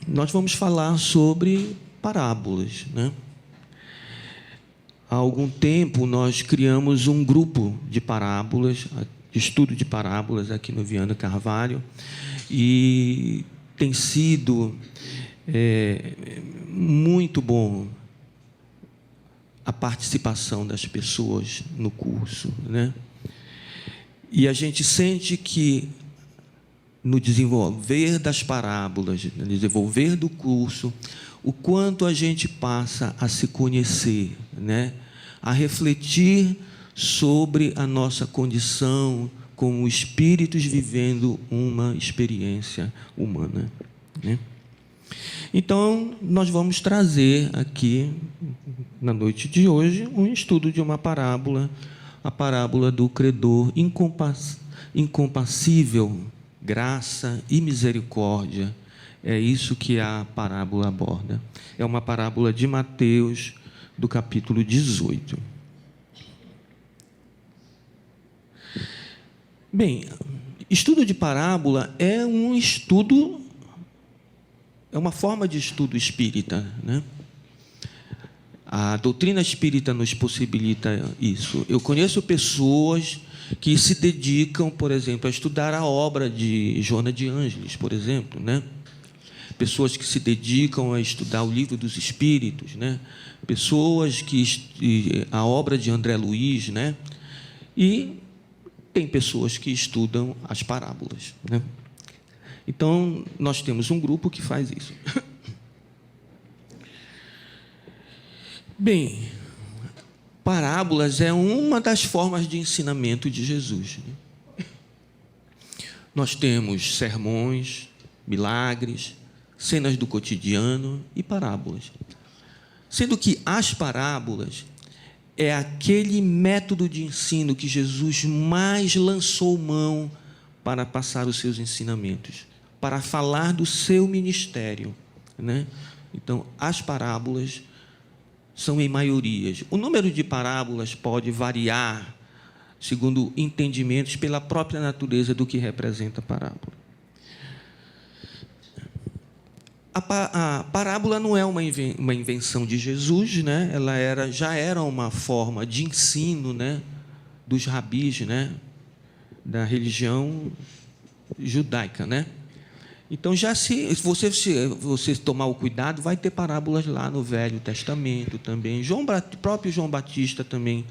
nós vamos falar sobre parábolas, né? Há algum tempo nós criamos um grupo de parábolas, de estudo de parábolas aqui no Viana Carvalho, e tem sido muito bom a participação das pessoas no curso, né? E a gente sente que no desenvolver das parábolas, no desenvolver do curso, o quanto a gente passa a se conhecer, né? A refletir sobre a nossa condição como espíritos vivendo uma experiência humana, né? Então, nós vamos trazer aqui, na noite de hoje, um estudo de uma parábola, a parábola do credor incompassível, graça e misericórdia. É isso que a parábola aborda. É uma parábola de Mateus, do capítulo 18. Bem, estudo de parábola é um estudo, é uma forma de estudo espírita, né? A doutrina espírita nos possibilita isso. Eu conheço pessoas que se dedicam, por exemplo, a estudar a obra de Joana de Ângeles, por exemplo, né? Pessoas que se dedicam a estudar o Livro dos Espíritos, né? Pessoas que a obra de André Luiz, né? E tem pessoas que estudam as parábolas, né? Então, nós temos um grupo que faz isso. Bem, parábolas é uma das formas de ensinamento de Jesus, né? Nós temos sermões, milagres, cenas do cotidiano e parábolas. Sendo que as parábolas é aquele método de ensino que Jesus mais lançou mão para passar os seus ensinamentos, para falar do seu ministério, né? Então, as parábolas são em maiorias. O número de parábolas pode variar segundo entendimentos pela própria natureza do que representa a parábola. A parábola não é uma invenção de Jesus, né? Ela já era uma forma de ensino, né, dos rabis, né, da religião judaica, né? Então, se você tomar o cuidado, vai ter parábolas lá no Velho Testamento também. O próprio João Batista também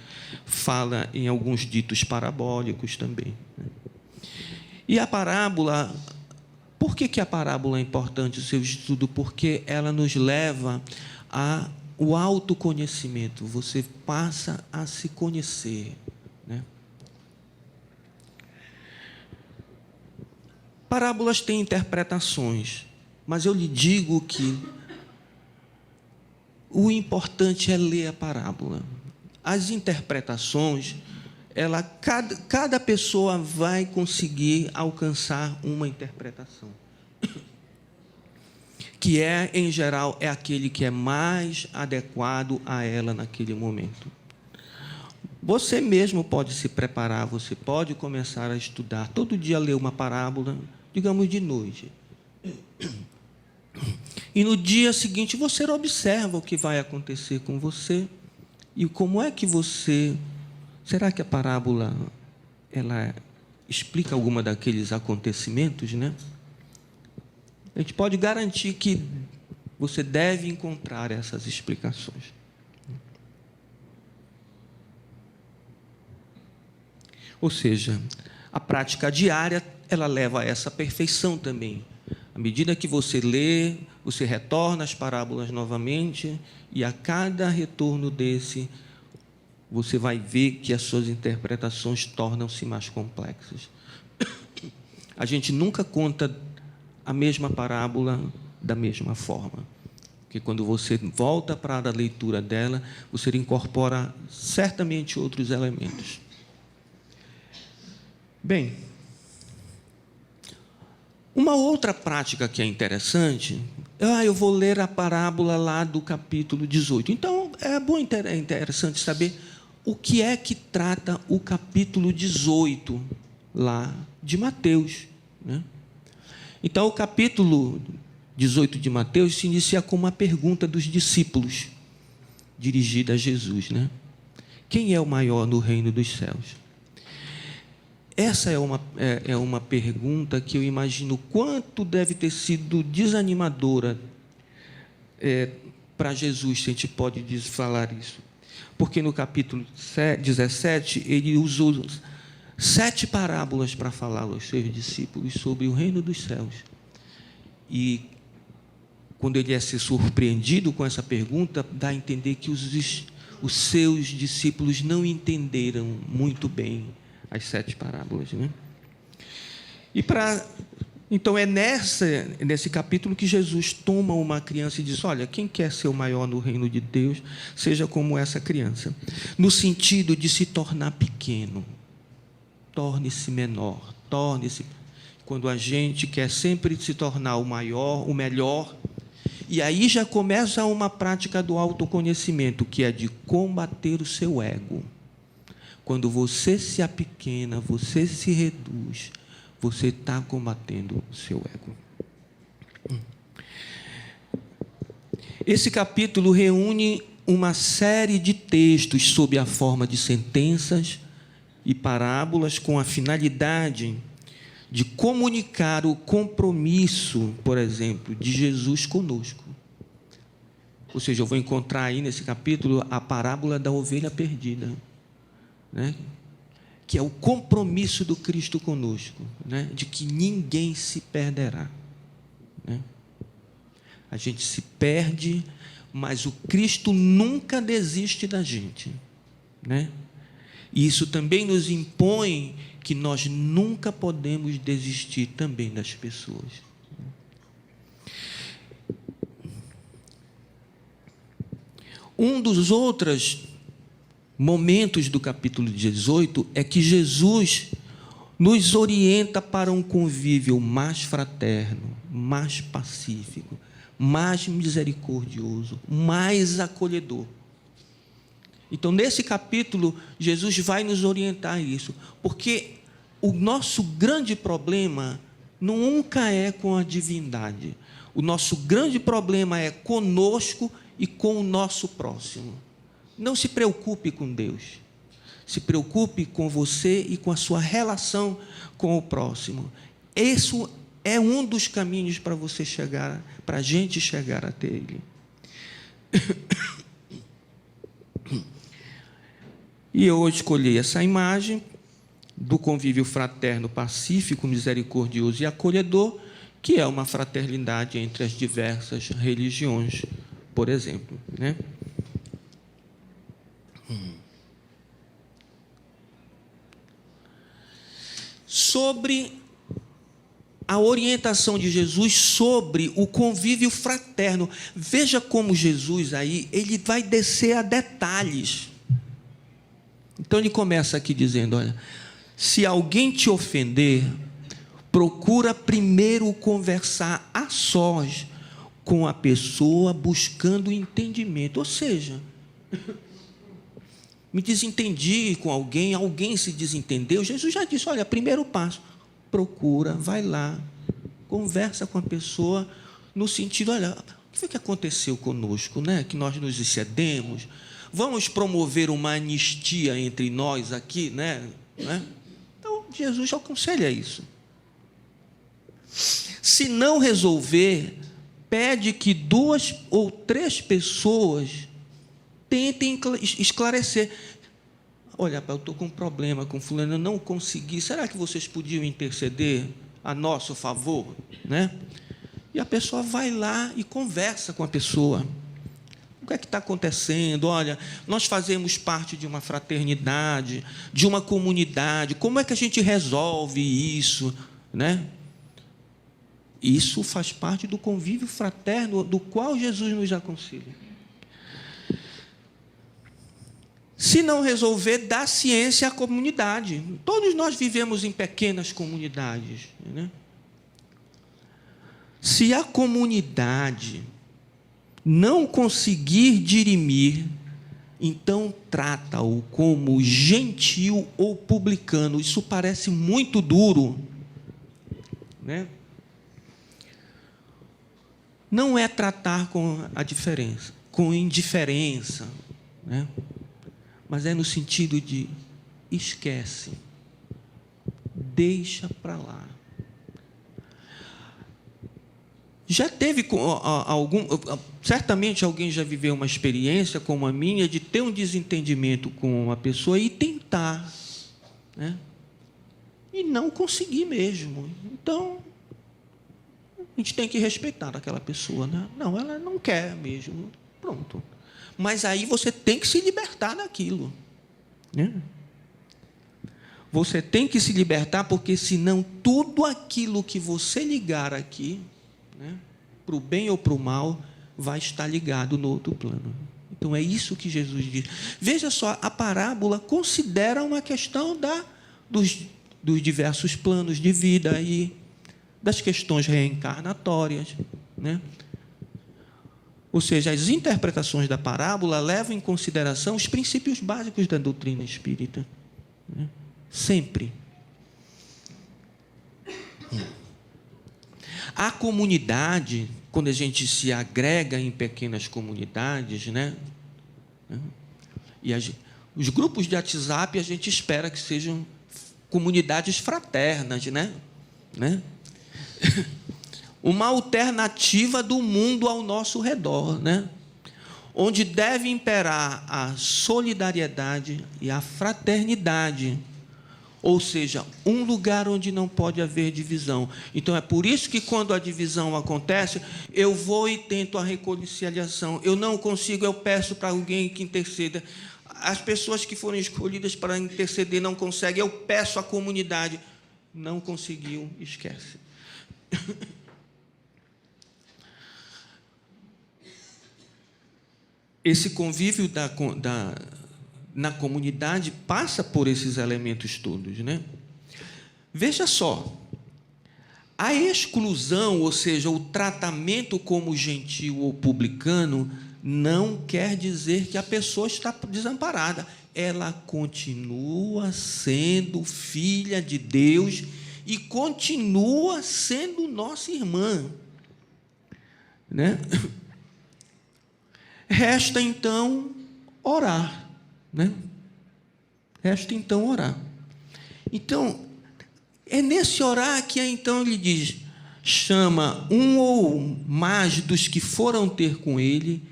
fala em alguns ditos parabólicos também, né? E a parábola, por que a parábola é importante, o seu estudo? Porque ela nos leva ao autoconhecimento. Você passa a se conhecer, né? Parábolas têm interpretações, mas eu lhe digo que o importante é ler a parábola. As interpretações, cada pessoa vai conseguir alcançar uma interpretação, que em geral, é aquele que é mais adequado a ela naquele momento. Você mesmo pode se preparar, você pode começar a estudar, todo dia ler uma parábola, digamos de noite. E no dia seguinte você observa o que vai acontecer com você e como é que você... Será que a parábola ela explica alguma daqueles acontecimentos, né? A gente pode garantir que você deve encontrar essas explicações. Ou seja, a prática diária, ela leva a essa perfeição também. À medida que você lê, você retorna às parábolas novamente, e a cada retorno desse, você vai ver que as suas interpretações tornam-se mais complexas. A gente nunca conta a mesma parábola da mesma forma, porque quando você volta para a leitura dela, você incorpora certamente outros elementos. Bem, uma outra prática que é interessante, eu vou ler a parábola lá do capítulo 18. Então, é interessante saber o que é que trata o capítulo 18 lá de Mateus, né? Então, o capítulo 18 de Mateus se inicia com uma pergunta dos discípulos, dirigida a Jesus, né? Quem é o maior no reino dos céus? Essa é uma pergunta que eu imagino quanto deve ter sido desanimadora para Jesus, se a gente pode falar isso. Porque no capítulo 17, ele usou 7 parábolas para falar aos seus discípulos sobre o reino dos céus. E quando ele é ser surpreendido com essa pergunta, dá a entender que os seus discípulos não entenderam muito bem as 7 parábolas, né? Então é nesse capítulo que Jesus toma uma criança e diz: olha, quem quer ser o maior no reino de Deus, seja como essa criança, no sentido de se tornar pequeno, torne-se menor, quando a gente quer sempre se tornar o maior, o melhor, e aí já começa uma prática do autoconhecimento, que é de combater o seu ego. Quando você se apequena, você se reduz, você está combatendo o seu ego. Esse capítulo reúne uma série de textos sob a forma de sentenças e parábolas com a finalidade de comunicar o compromisso, por exemplo, de Jesus conosco. Ou seja, eu vou encontrar aí nesse capítulo a parábola da ovelha perdida, né? Que é o compromisso do Cristo conosco, né? De que ninguém se perderá, né? A gente se perde, mas o Cristo nunca desiste da gente, né? E isso também nos impõe que nós nunca podemos desistir também das pessoas. Um dos outros momentos do capítulo 18 é que Jesus nos orienta para um convívio mais fraterno, mais pacífico, mais misericordioso, mais acolhedor. Então, nesse capítulo, Jesus vai nos orientar a isso, porque o nosso grande problema nunca é com a divindade. O nosso grande problema é conosco e com o nosso próximo. Não se preocupe com Deus. Se preocupe com você e com a sua relação com o próximo. Isso é um dos caminhos para você chegar, para a gente chegar até Ele. E eu escolhi essa imagem do convívio fraterno, pacífico, misericordioso e acolhedor, que é uma fraternidade entre as diversas religiões, por exemplo, né? Sobre a orientação de Jesus sobre o convívio fraterno. Veja como Jesus aí, ele vai descer a detalhes. Então ele começa aqui dizendo: olha, se alguém te ofender, procura primeiro conversar a sós com a pessoa, buscando entendimento. Ou seja, me desentendi com alguém, alguém se desentendeu. Jesus já disse: olha, primeiro passo, procura, vai lá, conversa com a pessoa, no sentido: olha, o que foi que aconteceu conosco, né? Que nós nos excedemos. Vamos promover uma anistia entre nós aqui, né? Então, Jesus aconselha isso. Se não resolver, pede que 2 ou 3 pessoas tentem esclarecer. Olha, eu estou com um problema com fulano, eu não consegui. Será que vocês podiam interceder a nosso favor, né? E a pessoa vai lá e conversa com a pessoa. O que é que está acontecendo? Olha, nós fazemos parte de uma fraternidade, de uma comunidade. Como é que a gente resolve isso, né? Isso faz parte do convívio fraterno do qual Jesus nos aconselha. Se não resolver, dá ciência à comunidade. Todos nós vivemos em pequenas comunidades, né? Se a comunidade não conseguir dirimir, então trata-o como gentil ou publicano. Isso parece muito duro, né? não é tratar com a diferença, com indiferença, né? Mas é no sentido de esquece, deixa para lá. Já teve certamente alguém já viveu uma experiência como a minha de ter um desentendimento com uma pessoa e tentar, né? E não conseguir mesmo. Então, a gente tem que respeitar aquela pessoa, né? Não, ela não quer mesmo, pronto. Mas aí você tem que se libertar daquilo, né? Você tem que se libertar, porque senão tudo aquilo que você ligar aqui, né, para o bem ou para o mal, vai estar ligado no outro plano. Então, é isso que Jesus diz. Veja só, a parábola considera uma questão dos diversos planos de vida e das questões reencarnatórias, né? Ou seja, as interpretações da parábola levam em consideração os princípios básicos da doutrina espírita, né? Sempre. A comunidade, quando a gente se agrega em pequenas comunidades, né? E os grupos de WhatsApp, a gente espera que sejam comunidades fraternas, né? Uma alternativa do mundo ao nosso redor, né? Onde deve imperar a solidariedade e a fraternidade. Ou seja, um lugar onde não pode haver divisão. Então, é por isso que, quando a divisão acontece, eu vou e tento a reconciliação. Eu não consigo, eu peço para alguém que interceda. As pessoas que foram escolhidas para interceder não conseguem, eu peço à comunidade. Não conseguiu, esquece. Esse convívio na comunidade passa por esses elementos todos, né? Veja só, a exclusão, ou seja, o tratamento como gentil ou publicano, não quer dizer que a pessoa está desamparada. Ela continua sendo filha de Deus e continua sendo nossa irmã, né? Resta, então, orar, né? Resta, então, orar. Então, é nesse orar que, então, ele diz, chama um ou mais dos que foram ter com ele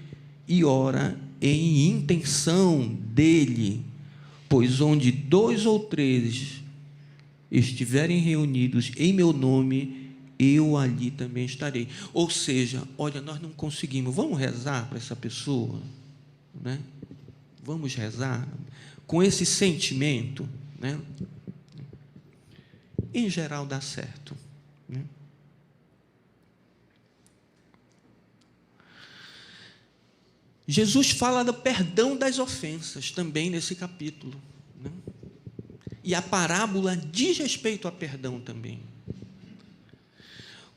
e ora em intenção dele, pois onde 2 ou 3 estiverem reunidos em meu nome, eu ali também estarei. Ou seja, olha, nós não conseguimos, vamos rezar para essa pessoa, né? Vamos rezar com esse sentimento, né? Em geral dá certo, né? Jesus fala do perdão das ofensas também nesse capítulo, né? E a parábola diz respeito a perdão também.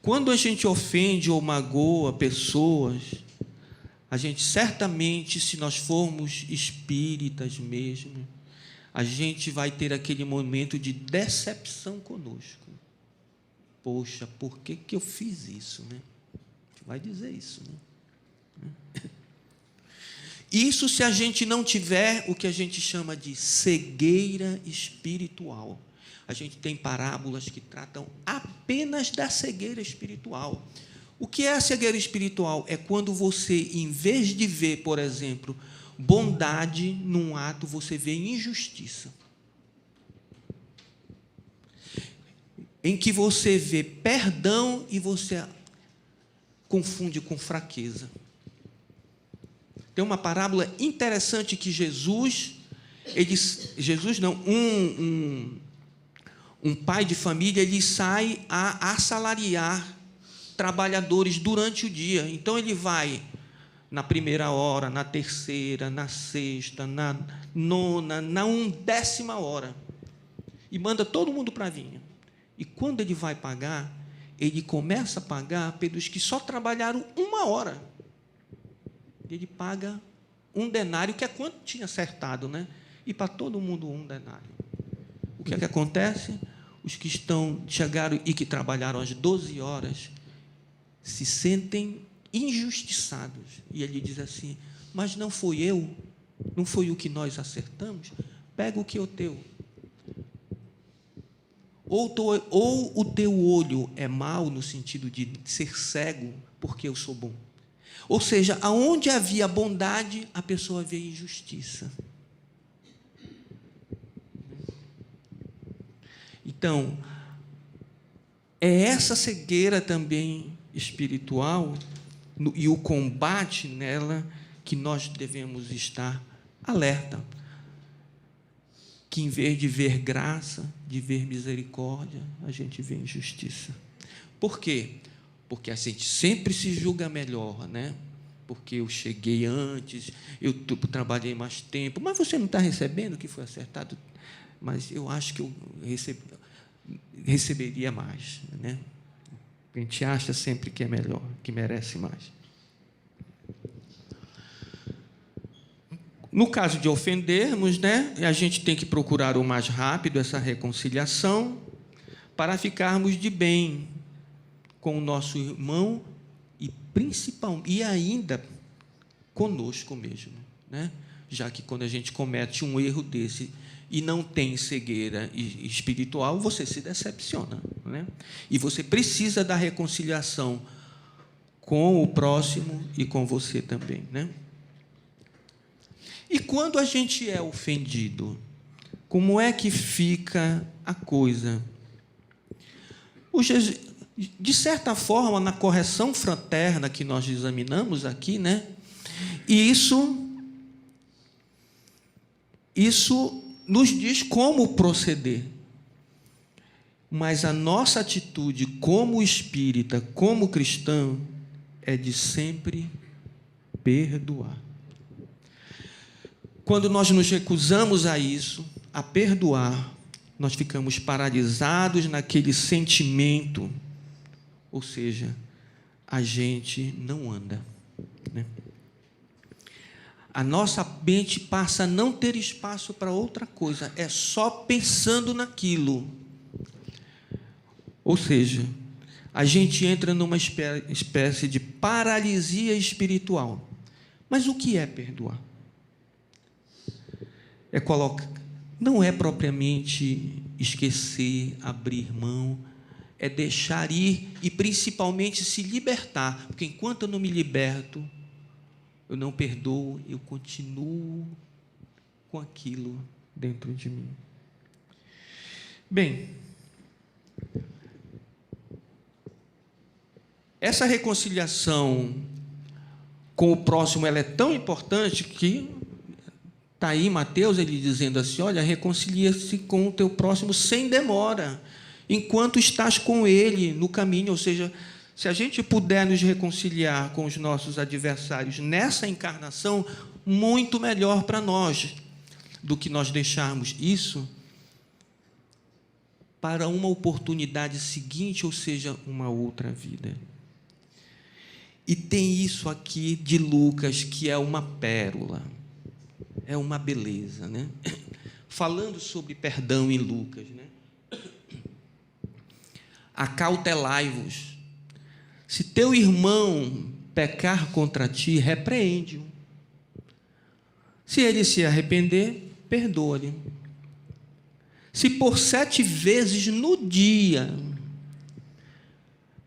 Quando a gente ofende ou magoa pessoas, a gente certamente, se nós formos espíritas mesmo, a gente vai ter aquele momento de decepção conosco. Poxa, por que eu fiz isso, né? A gente vai dizer isso, né? Isso se a gente não tiver o que a gente chama de cegueira espiritual. A gente tem parábolas que tratam apenas da cegueira espiritual. O que é a cegueira espiritual? É quando você, em vez de ver, por exemplo, bondade num ato, você vê injustiça. Em que você vê perdão e você confunde com fraqueza. Tem uma parábola interessante que um pai de família, ele sai a assalariar trabalhadores durante o dia. Então, ele vai na primeira hora, na terceira, na sexta, na nona, na 1ª hora, e manda todo mundo para a vinha. E quando ele vai pagar, ele começa a pagar pelos que só trabalharam 1 hora. Ele paga 1 denário, que é quanto tinha acertado, né? E para todo mundo 1 denário. O que é que acontece? Os que chegaram e que trabalharam às 12 horas se sentem injustiçados. E ele diz assim: mas não foi eu, não foi o que nós acertamos? Pega o que é teu. Ou o teu olho é mau, no sentido de ser cego, porque eu sou bom. Ou seja, aonde havia bondade, a pessoa vê injustiça. Então, é essa cegueira também espiritual e o combate nela que nós devemos estar alerta. Que em vez de ver graça, de ver misericórdia, a gente vê injustiça. Por quê? Porque a gente sempre se julga melhor, né? Porque eu cheguei antes, eu trabalhei mais tempo, mas você não está recebendo o que foi acertado? Mas eu acho que eu receberia mais, né? A gente acha sempre que é melhor, que merece mais. No caso de ofendermos, né, a gente tem que procurar o mais rápido essa reconciliação para ficarmos de bem com o nosso irmão e principalmente e ainda conosco mesmo, né? Já que quando a gente comete um erro desse e não tem cegueira espiritual, você se decepciona, né? E você precisa da reconciliação com o próximo e com você também, né? E quando a gente é ofendido, como é que fica a coisa? De certa forma, na correção fraterna que nós examinamos aqui, né? E isso nos diz como proceder. Mas a nossa atitude como espírita, como cristão, é de sempre perdoar. Quando nós nos recusamos a isso, a perdoar, nós ficamos paralisados naquele sentimento, ou seja, a gente não anda, né? A nossa mente passa a não ter espaço para outra coisa, é só pensando naquilo. Ou seja, a gente entra numa espécie de paralisia espiritual. Mas o que é perdoar? Não é propriamente esquecer, abrir mão, é deixar ir e principalmente se libertar, porque enquanto eu não me liberto, eu não perdoo, eu continuo com aquilo dentro de mim. Bem, essa reconciliação com o próximo ela é tão importante que está aí Mateus, ele dizendo assim: olha, reconcilia-se com o teu próximo sem demora, enquanto estás com ele no caminho. Ou seja, se a gente puder nos reconciliar com os nossos adversários nessa encarnação, muito melhor para nós do que nós deixarmos isso para uma oportunidade seguinte, ou seja, uma outra vida. E tem isso aqui de Lucas, que é uma pérola. É uma beleza, né? Falando sobre perdão em Lucas, né? Acautelai-vos. Se teu irmão pecar contra ti, repreende-o. Se ele se arrepender, perdoa-lhe. Se por 7 vezes no dia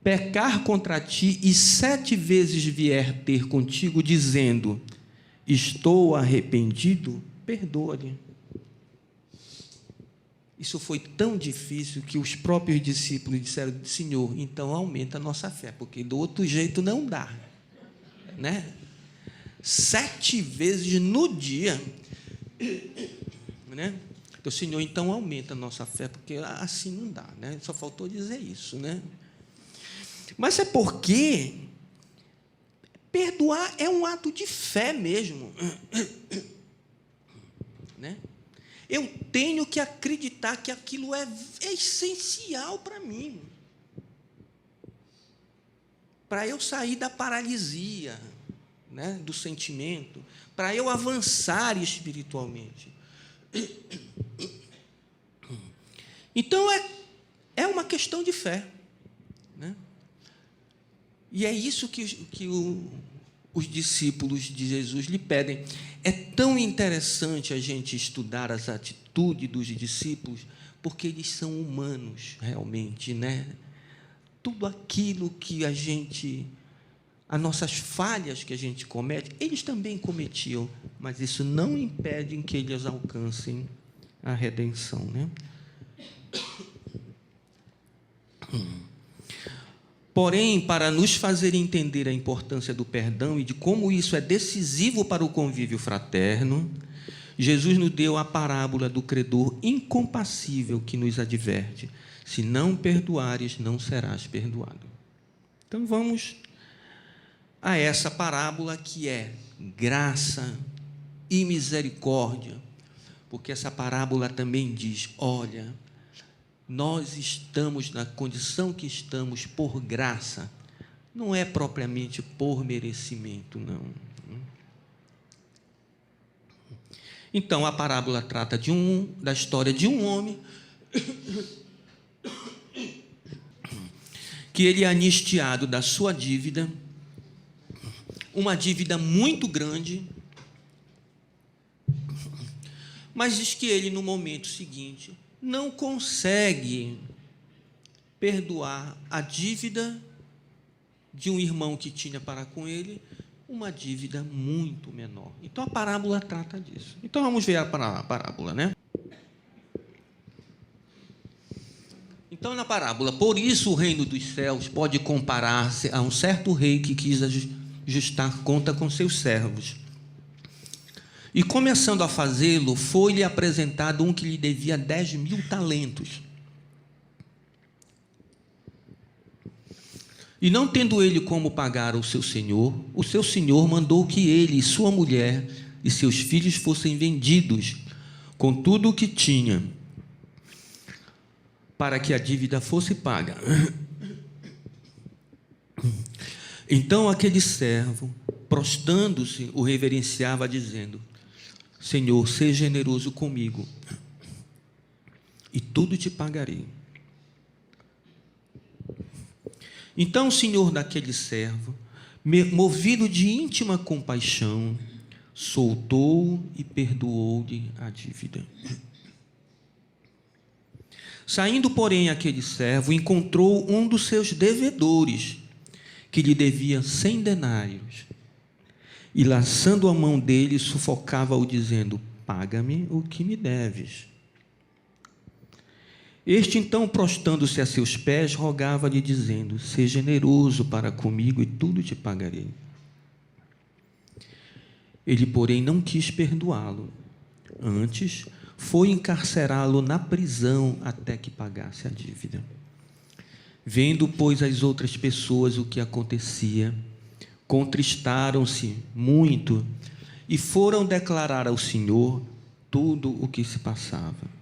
pecar contra ti e 7 vezes vier ter contigo, dizendo: estou arrependido, perdoa-lhe. Isso foi tão difícil que os próprios discípulos disseram: Senhor, então aumenta a nossa fé, porque do outro jeito não dá, né? 7 vezes no dia, né? Então, Senhor, então aumenta a nossa fé, porque assim não dá, né? Só faltou dizer isso, né? Mas é porque perdoar é um ato de fé mesmo, né? Eu tenho que acreditar que aquilo é essencial para mim, para eu sair da paralisia, né, do sentimento, para eu avançar espiritualmente. Então, é uma questão de fé, né? E é isso que os discípulos de Jesus lhe pedem. É tão interessante a gente estudar as atitudes dos discípulos, porque eles são humanos, realmente, né? Tudo aquilo que as nossas falhas que a gente comete, eles também cometiam, mas isso não impede que eles alcancem a redenção, né? Porém, para nos fazer entender a importância do perdão e de como isso é decisivo para o convívio fraterno, Jesus nos deu a parábola do credor incompassível que nos adverte: se não perdoares, não serás perdoado. Então vamos a essa parábola que é graça e misericórdia, porque essa parábola também diz: olha, nós estamos na condição que estamos por graça, não é propriamente por merecimento, não. Então, a parábola trata da história de um homem que ele é anistiado da sua dívida, uma dívida muito grande, mas diz que ele, no momento seguinte, não consegue perdoar a dívida de um irmão que tinha para com ele, uma dívida muito menor. Então, a parábola trata disso. Então, vamos ver a parábola, né? Então, na parábola: por isso o reino dos céus pode comparar-se a um certo rei que quis ajustar conta com seus servos. E, começando a fazê-lo, foi-lhe apresentado um que lhe devia 10.000 talentos. E, não tendo ele como pagar o seu senhor mandou que ele, sua mulher e seus filhos fossem vendidos, com tudo o que tinha, para que a dívida fosse paga. Então aquele servo, prostrando-se, o reverenciava, dizendo: Senhor, seja generoso comigo, e tudo te pagarei. Então o senhor daquele servo, movido de íntima compaixão, soltou e perdoou-lhe a dívida. Saindo, porém, aquele servo encontrou um dos seus devedores, que lhe devia 100 denários, e, laçando a mão dele, sufocava-o, dizendo: paga-me o que me deves. Este, então, prostrando-se a seus pés, rogava-lhe, dizendo: seja generoso para comigo, e tudo te pagarei. Ele, porém, não quis perdoá-lo. Antes, foi encarcerá-lo na prisão até que pagasse a dívida. Vendo, pois, as outras pessoas o que acontecia, contristaram-se muito e foram declarar ao Senhor tudo o que se passava.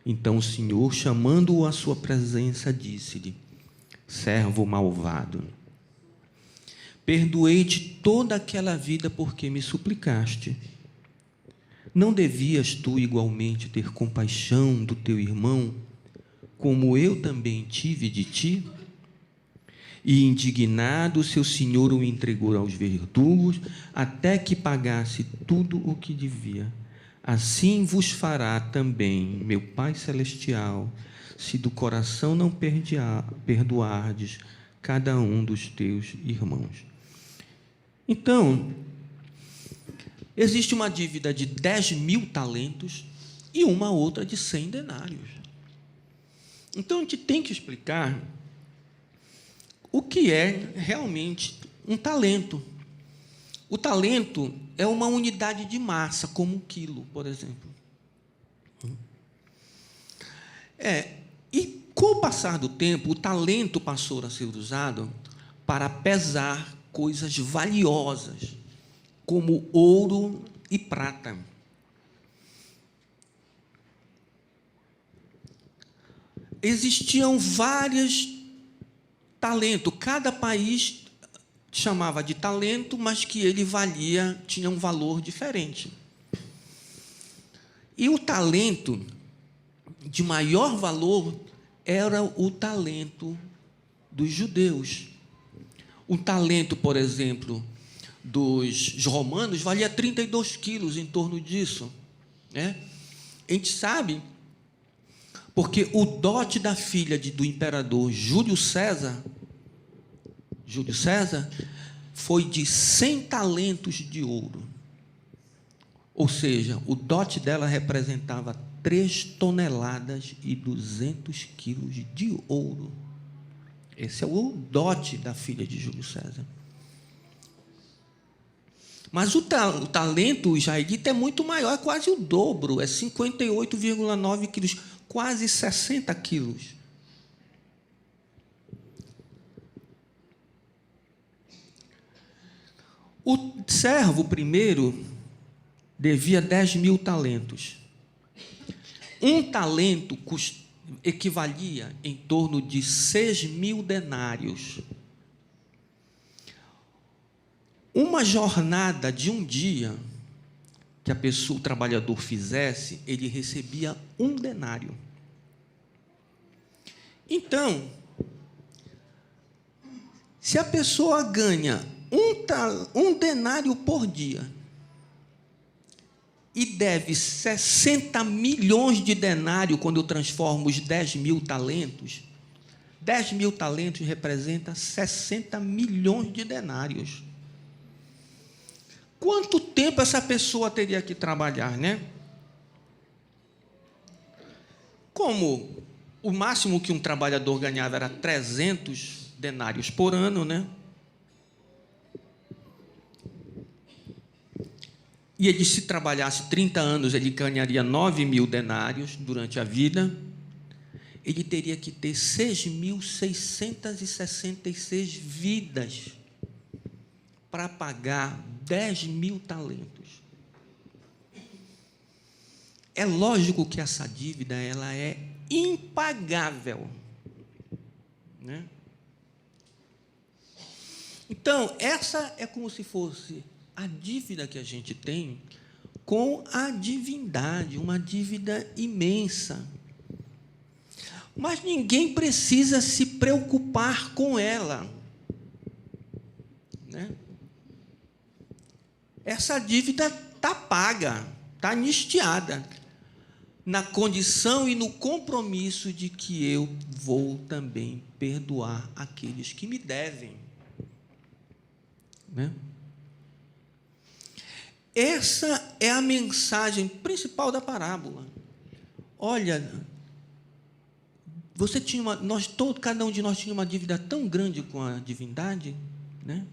Então o Senhor, chamando-o à sua presença, disse-lhe: servo malvado, perdoei-te toda aquela vida porque me suplicaste. Não devias tu igualmente ter compaixão do teu irmão, como eu também tive de ti? E, indignado, seu senhor o entregou aos verdugos, até que pagasse tudo o que devia. Assim vos fará também meu Pai Celestial, se do coração não perdoardes cada um dos teus irmãos. Então, existe uma dívida de 10.000 talentos e uma outra de 100 denários. Então, a gente tem que explicar o que é realmente um talento. O talento é uma unidade de massa, como um quilo, por exemplo. E com o passar do tempo, o talento passou a ser usado para pesar coisas valiosas, como ouro e prata. Existiam vários talentos, cada país chamava de talento, mas que ele tinha um valor diferente. E o talento de maior valor era o talento dos judeus. Um talento, por exemplo, dos romanos valia 32 quilos, em torno disso, né? A gente sabe, porque o dote da filha do imperador Júlio César, foi de 100 talentos de ouro. Ou seja, o dote dela representava 3 toneladas e 200 quilos de ouro. Esse é o dote da filha de Júlio César. Mas o talento israelita é muito maior, é quase o dobro, é 58,9 quilos, quase 60 quilos. O servo primeiro devia 10.000 talentos. Um talento equivalia em torno de 6.000 denários. Uma jornada de um dia que o trabalhador fizesse, ele recebia 1 denário. Então, se a pessoa ganha um denário por dia e deve 60 milhões de denário, quando eu transformo os 10.000 talentos, 10.000 talentos representa 60 milhões de denários. Quanto tempo essa pessoa teria que trabalhar, né? Como o máximo que um trabalhador ganhava era 300 denários por ano, né? E ele, se trabalhasse 30 anos, ele ganharia 9.000 denários durante a vida. Ele teria que ter 6.666 vidas para pagar 10.000 talentos. É lógico que essa dívida ela é impagável, né? Então, essa é como se fosse a dívida que a gente tem com a divindade, uma dívida imensa. Mas ninguém precisa se preocupar com ela, né? Essa dívida está paga, está anistiada, na condição e no compromisso de que eu vou também perdoar aqueles que me devem, né? Essa é a mensagem principal da parábola. Olha, cada um de nós tinha uma dívida tão grande com a divindade, né?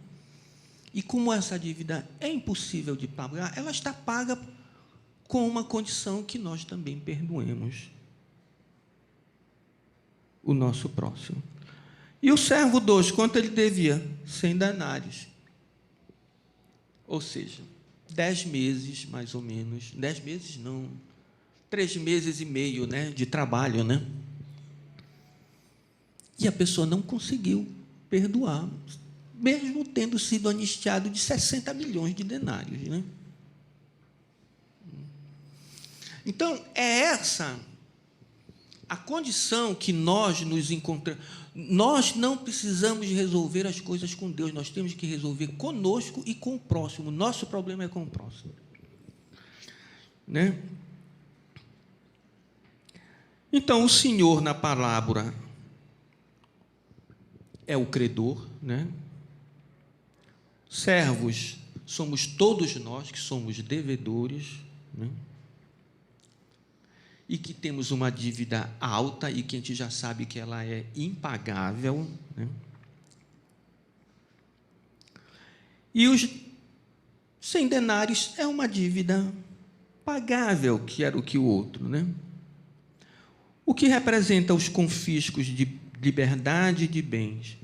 E como essa dívida é impossível de pagar, ela está paga com uma condição que nós também perdoemos o nosso próximo. E o servo 2, quanto ele devia? 100 denários. Ou seja, 10 meses, mais ou menos. 10 meses não. 3 meses e meio, né, de trabalho, né? E a pessoa não conseguiu perdoar, mesmo tendo sido anistiado de 60 milhões de denários, né? Então, é essa a condição que nós nos encontramos. Nós não precisamos resolver as coisas com Deus, nós temos que resolver conosco e com o próximo. Nosso problema é com o próximo, né? Então, o Senhor, na parábola, é o credor, né? Servos somos todos nós que somos devedores, né? E que temos uma dívida alta e que a gente já sabe que ela é impagável, né? E os 100 denários é uma dívida pagável, que era o que o outro, né? O que representa os confiscos de liberdade e de bens?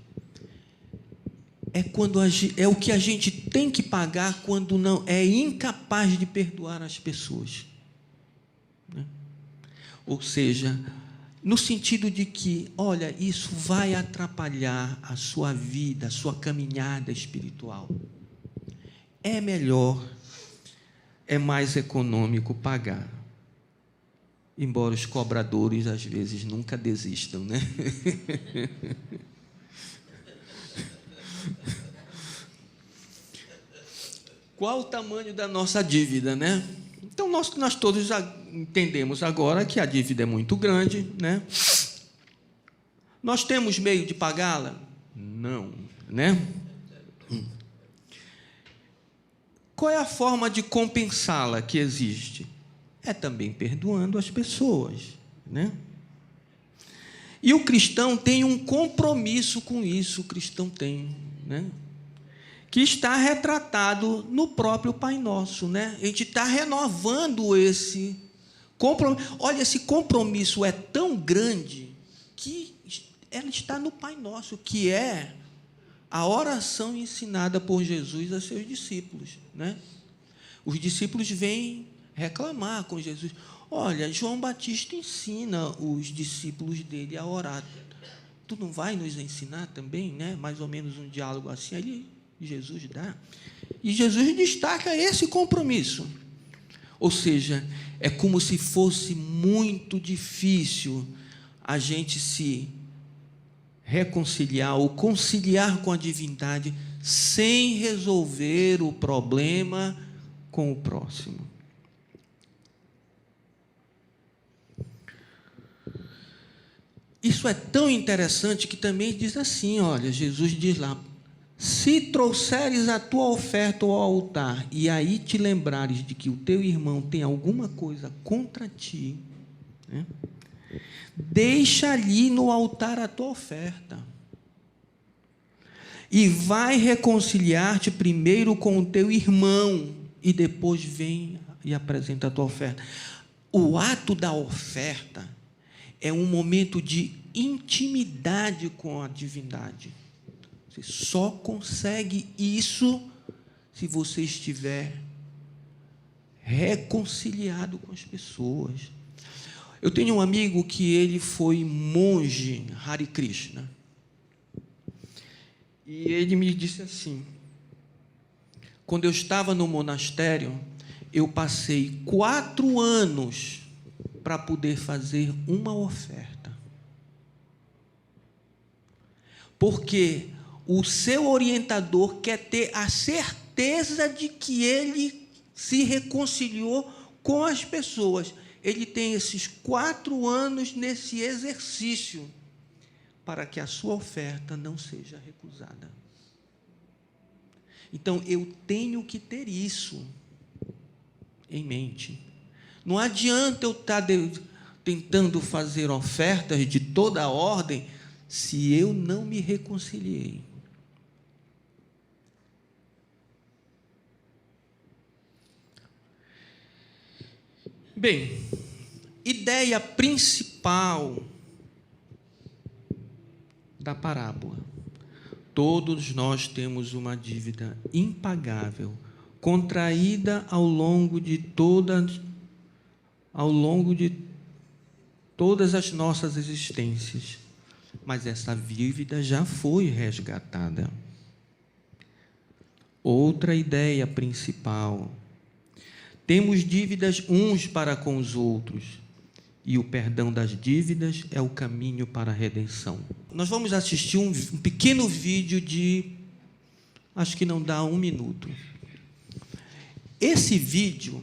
É o que a gente tem que pagar quando não é incapaz de perdoar as pessoas, né? Ou seja, no sentido de que, olha, isso vai atrapalhar a sua vida, a sua caminhada espiritual. É melhor, é mais econômico pagar. Embora os cobradores, às vezes, nunca desistam, né? Qual o tamanho da nossa dívida, né? Então, nós todos já entendemos agora que a dívida é muito grande, né? Nós temos meio de pagá-la? Não, né? Qual é a forma de compensá-la que existe? É também perdoando as pessoas, né? E o cristão tem um compromisso com isso, o cristão tem, né? Que está retratado no próprio Pai Nosso, né? A gente está renovando esse compromisso. Olha, esse compromisso é tão grande que ela está no Pai Nosso, que é a oração ensinada por Jesus a seus discípulos, né? Os discípulos vêm reclamar com Jesus. Olha, João Batista ensina os discípulos dele a orar. Tu não vai nos ensinar também, né? Mais ou menos um diálogo assim. Aí Jesus dá. E Jesus destaca esse compromisso. Ou seja, é como se fosse muito difícil a gente se reconciliar ou conciliar com a divindade sem resolver o problema com o próximo. Isso é tão interessante que também diz assim, olha, Jesus diz lá, se trouxeres a tua oferta ao altar e aí te lembrares de que o teu irmão tem alguma coisa contra ti, né? Deixa ali no altar a tua oferta e vai reconciliar-te primeiro com o teu irmão e depois vem e apresenta a tua oferta. O ato da oferta é um momento de intimidade com a divindade. Você só consegue isso se você estiver reconciliado com as pessoas. Eu tenho um amigo que ele foi monge Hare Krishna. E ele me disse assim, quando eu estava no monastério, eu passei 4 anos para poder fazer uma oferta. Porque o seu orientador quer ter a certeza de que ele se reconciliou com as pessoas. Ele tem esses 4 anos nesse exercício para que a sua oferta não seja recusada. Então, eu tenho que ter isso em mente. Não adianta eu estar tentando fazer ofertas de toda a ordem se eu não me reconciliei. Bem, ideia principal da parábola. Todos nós temos uma dívida impagável, contraída ao longo de todas as nossas existências. Mas essa dívida já foi resgatada. Outra ideia principal. Temos dívidas uns para com os outros, e o perdão das dívidas é o caminho para a redenção. Nós vamos assistir um pequeno vídeo de, acho que não dá 1 minuto. Esse vídeo,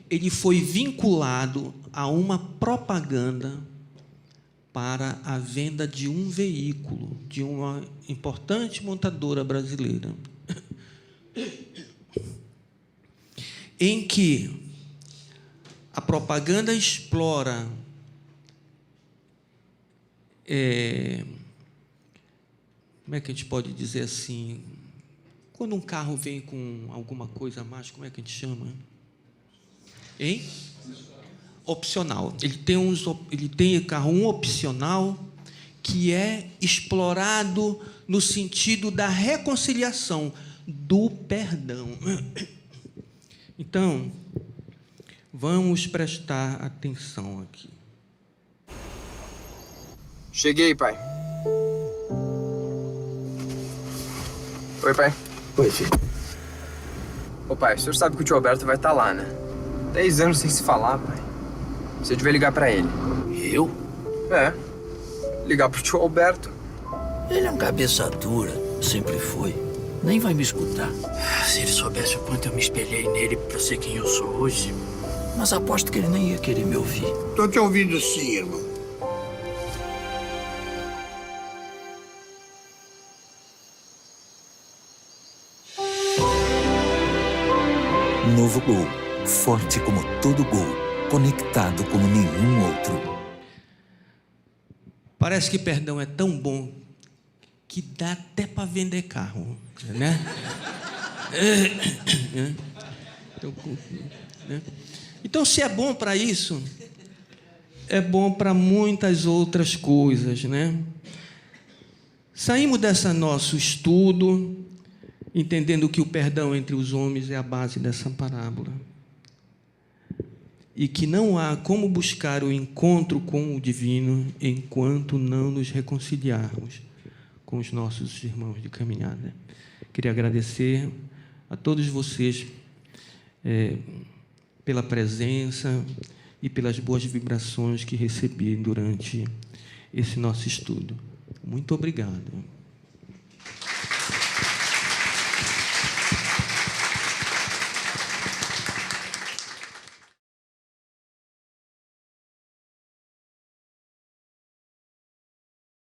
ele foi vinculado a uma propaganda para a venda de um veículo, de uma importante montadora brasileira, em que a propaganda explora como é que a gente pode dizer assim, quando um carro vem com alguma coisa a mais, como é que a gente chama? Hein? Opcional. Ele tem carro um opcional que é explorado no sentido da reconciliação, do perdão. Então, vamos prestar atenção aqui. Cheguei, pai. Oi, pai. Oi, filho. Ô, pai, o senhor sabe que o tio Alberto vai estar lá, né? 10 anos sem se falar, pai. Você devia ligar pra ele. Eu? É. Ligar pro tio Alberto. Ele é um cabeça dura, sempre foi. Nem vai me escutar. Se ele soubesse o quanto eu me espelhei nele para ser quem eu sou hoje, mas aposto que ele nem ia querer me ouvir. Tô te ouvindo sim, irmão. Novo Gol. Forte como todo gol. Conectado como nenhum outro. Parece que perdão é tão bom que dá até para vender carro, né? Então, se é bom para isso, é bom para muitas outras coisas, né? Saímos desse nosso estudo entendendo que o perdão entre os homens é a base dessa parábola e que não há como buscar o encontro com o divino enquanto não nos reconciliarmos com os nossos irmãos de caminhada. Queria agradecer a todos vocês pela presença e pelas boas vibrações que recebi durante esse nosso estudo. Muito obrigado.